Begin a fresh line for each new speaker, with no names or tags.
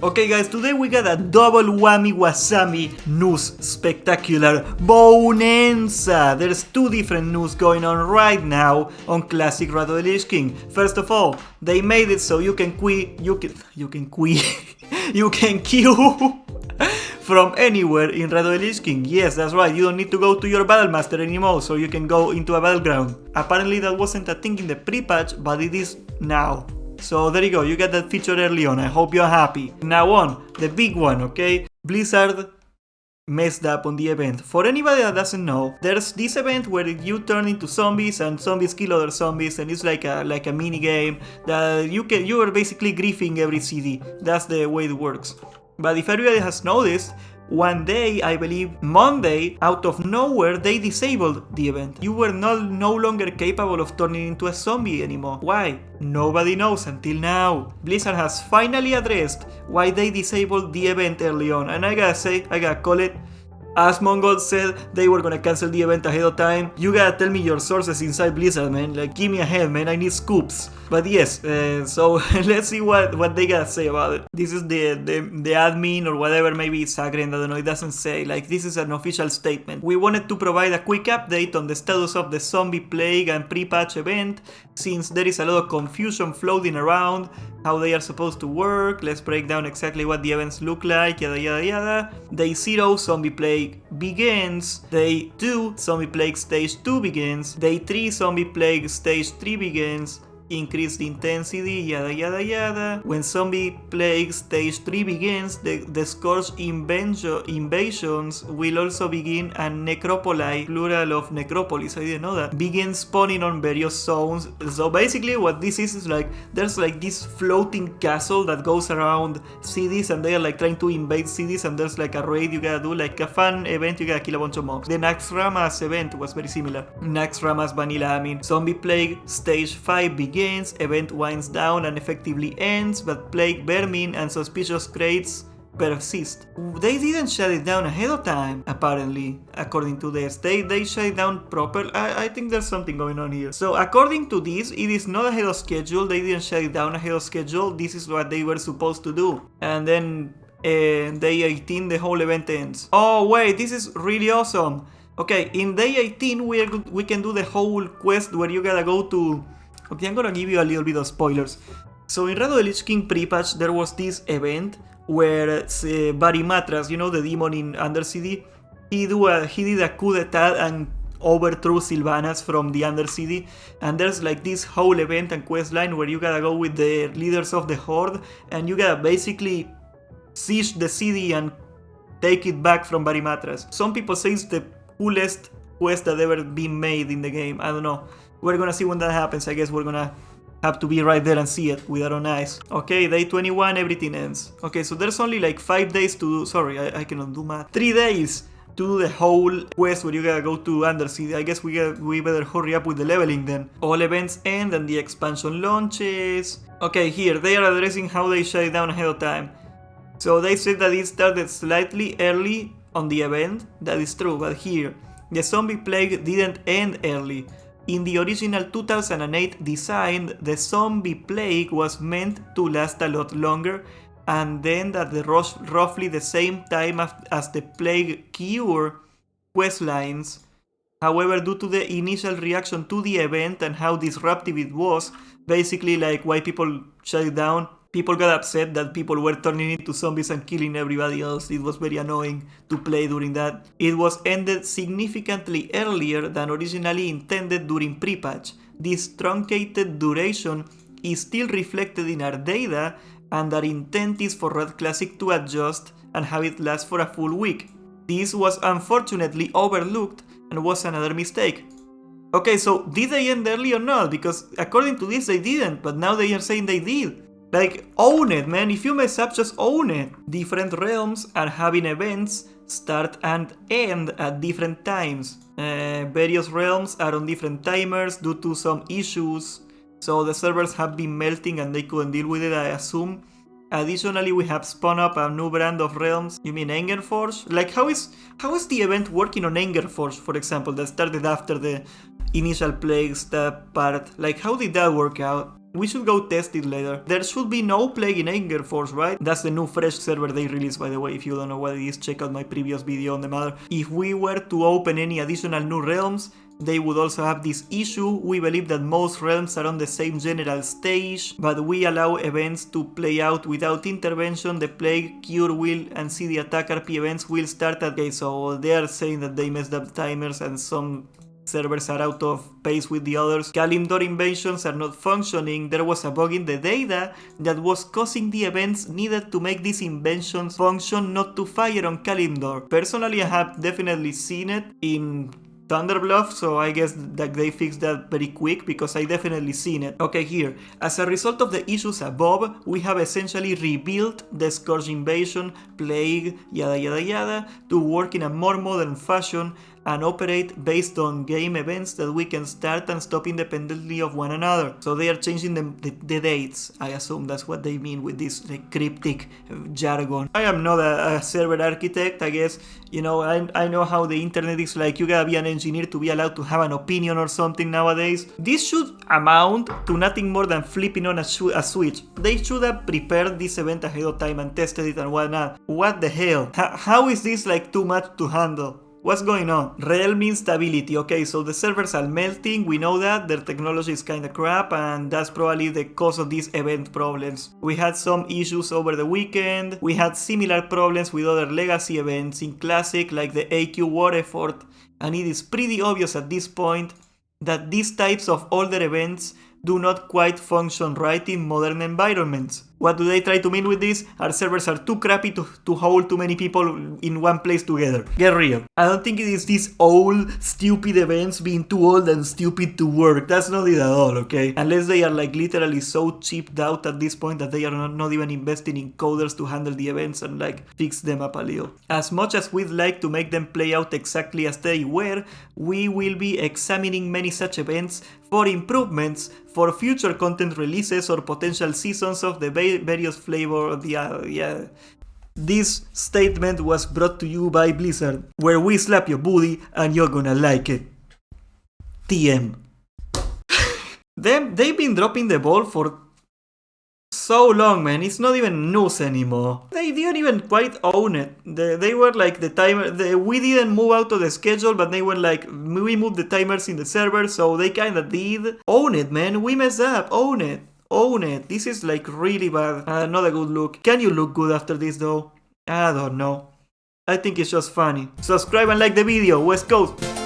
Okay guys, today we got a double whammy wasami news spectacular bonanza. There's two different news going on right now on Classic WotLK King. First of all, they made it so you can queue from anywhere in WotLK King. Yes, that's right, you don't need to go to your battle master anymore, so you can go into a battleground. Apparently that wasn't a thing in the pre-patch, but it is now. So there you go, you got that feature early on, I hope you're happy. Now on, the big one, okay? Blizzard messed up on the event. For anybody that doesn't know, there's this event where you turn into zombies and zombies kill other zombies, and it's like a mini game that you are basically griefing every CD. That's the way it works. But if everybody has noticed, one day, I believe Monday, out of nowhere, they disabled the event. You were no longer capable of turning into a zombie anymore. Why? Nobody knows until now. Blizzard has finally addressed why they disabled the event early on. And I gotta say, I gotta call it. As Mongol said, they were gonna cancel the event ahead of time. You gotta tell me your sources inside Blizzard, man. Like, give me a hand, man. I need scoops. But yes, so let's see what they gotta say about it. This is the admin or whatever, maybe it's Agren, I don't know, it doesn't say. Like, this is an official statement. We wanted to provide a quick update on the status of the zombie plague and pre-patch event, since there is a lot of confusion floating around, how they are supposed to work. Let's break down exactly what the events look like, yada yada yada. Day 0, zombie plague begins. Day 2, zombie plague stage 2 begins. Day 3, zombie plague stage 3 begins. Increased intensity, yada yada yada. When zombie plague stage 3 begins, the scourge invasions will also begin, and necropoli, plural of necropolis, I didn't know that, begin spawning on various zones. So basically what this is like, there's like this floating castle that goes around cities, and they are like trying to invade cities, and there's like a raid you gotta do, like a fun event, you gotta kill a bunch of mobs. The Naxxramas event was very similar. Naxxramas vanilla, I mean. Zombie plague stage 5 begins. Event winds down and effectively ends, but plague vermin and suspicious crates persist. They didn't shut it down ahead of time, apparently, according to this. They shut it down proper. I think there's something going on here. So according to this, it is not ahead of schedule. They didn't shut it down ahead of schedule. This is what they were supposed to do. And then day 18, the whole event ends. Oh wait, this is really awesome. Okay, in day 18, we can do the whole quest where you gotta go to... Okay, I'm gonna give you a little bit of spoilers. So in WotLK King pre-patch, there was this event where Barimatras, you know, the demon in Undercity, he did a coup d'etat and overthrew Sylvanas from the Undercity. And there's like this whole event and quest line where you gotta go with the leaders of the Horde, and you gotta basically siege the city and take it back from Barimatras. Some people say it's the coolest quest that ever been made in the game. I don't know. We're gonna see when that happens. I guess we're gonna have to be right there and see it with our own eyes. Okay, day 21, everything ends. Okay, so there's only like 5 days to do... Sorry, I cannot do math. 3 days to do the whole quest where you gotta go to Undercity. I guess we better hurry up with the leveling then. All events end and the expansion launches. Okay, here, they are addressing how they shut it down ahead of time. So they said that it started slightly early on the event. That is true, but here, the zombie plague didn't end early. In the original 2008 design, the zombie plague was meant to last a lot longer, and then at roughly the same time as the plague cure questlines. However, due to the initial reaction to the event and how disruptive it was, basically like why people shut it down, people got upset that people were turning into zombies and killing everybody else. It was very annoying to play during that. It was ended significantly earlier than originally intended during pre-patch. This truncated duration is still reflected in our data, and our intent is for WotLK Classic to adjust and have it last for a full week. This was unfortunately overlooked and was another mistake. Okay, so did they end early or not? Because according to this they didn't, but now they are saying they did. Like, own it, man. If you mess up, just own it. Different realms are having events start and end at different times. Various realms are on different timers due to some issues. So the servers have been melting and they couldn't deal with it, I assume. Additionally, we have spun up a new brand of realms. You mean Angerforge? Like, how is the event working on Angerforge, for example, that started after the initial plagues, that part? Like, how did that work out? We should go test it later. There should be no plague in Anger Force, right? That's the new fresh server they released, by the way. If you don't know what it is, check out my previous video on the matter. If we were to open any additional new realms, they would also have this issue. We believe that most realms are on the same general stage, but we allow events to play out without intervention. The Plague, Cure Will, and See the Attack RP events will start at... Okay, so they are saying that they messed up timers and some servers are out of pace with the others. Kalimdor invasions are not functioning. There was a bug in the data that was causing the events needed to make these inventions function not to fire on Kalimdor. Personally, I have definitely seen it in Thunderbluff, so I guess that they fixed that very quick because I definitely seen it. Okay, here. As a result of the issues above, we have essentially rebuilt the Scourge Invasion, Plague, yada yada yada, to work in a more modern fashion and operate based on game events that we can start and stop independently of one another. So they are changing the dates. I assume that's what they mean with this cryptic jargon. I am not a server architect, I guess. You know, I know how the internet is like. You gotta be an engineer to be allowed to have an opinion or something nowadays. This should amount to nothing more than flipping on a switch. They should have prepared this event ahead of time and tested it and whatnot. What the hell? How is this like too much to handle? What's going on? Realm instability. Okay, so the servers are melting, we know that, their technology is kinda crap, and that's probably the cause of these event problems. We had some issues over the weekend, we had similar problems with other legacy events in Classic, like the AQ War Effort, and it is pretty obvious at this point that these types of older events do not quite function right in modern environments. What do they try to mean with this? Our servers are too crappy to hold too many people in one place together. Get real. I don't think it is these old, stupid events being too old and stupid to work. That's not it at all, okay? Unless they are like literally so cheaped out at this point that they are not even investing in coders to handle the events and like fix them up a little. As much as we'd like to make them play out exactly as they were, we will be examining many such events for improvements for future content releases or potential seasons of the various flavor of the This statement was brought to you by Blizzard, where we slap your booty and you're gonna like it. TM. They've been dropping the ball for so long, man. It's not even news anymore. They didn't even quite own it. They were like the timer. We didn't move out of the schedule, but they were like, we moved the timers in the server, so they kind of did. Own it, man. We messed up. Own it. Own it. This is like really bad. Not a good look. Can you look good after this though? I don't know. I think it's just funny. Subscribe and like the video. West Coast.